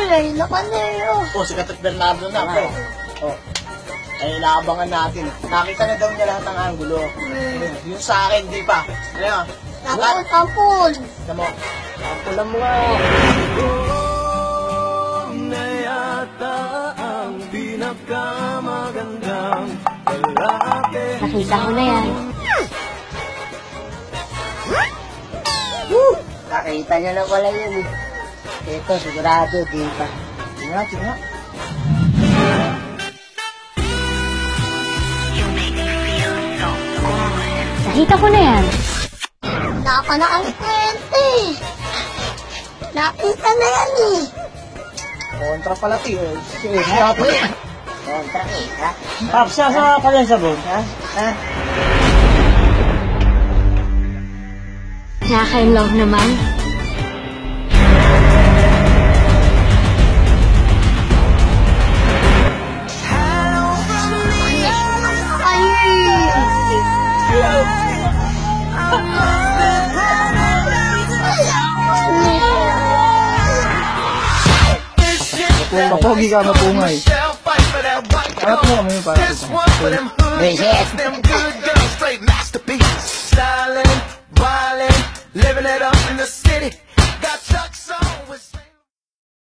kulay na kanero. Oh, si Katot Bernardo na, pre. Oh. Ay, inaabangan natin. Nakita na daw niya lahat ng angulo. Yung sa akin, di pa. Ano? Ampun. Alam mo, ampulan mo nga. Na yata ang pinakamagandang lalaki. Nakita ko na yan. Nakita niya na pala yun eh. Ito, sigurado, di pa. Sige nga, sige nga. Nakita ko na yan. Naka na ang kwente. Nakita na yan eh. Kontra pala, ti. Siya po eh. Kontra kita. Papsa sa pala sa bon. Ha? Ha? Nakaka-inlove naman. Mapogi ka, mapungay. Alat mo kami para ito. Visit. Styling, wildin', living it up in the city.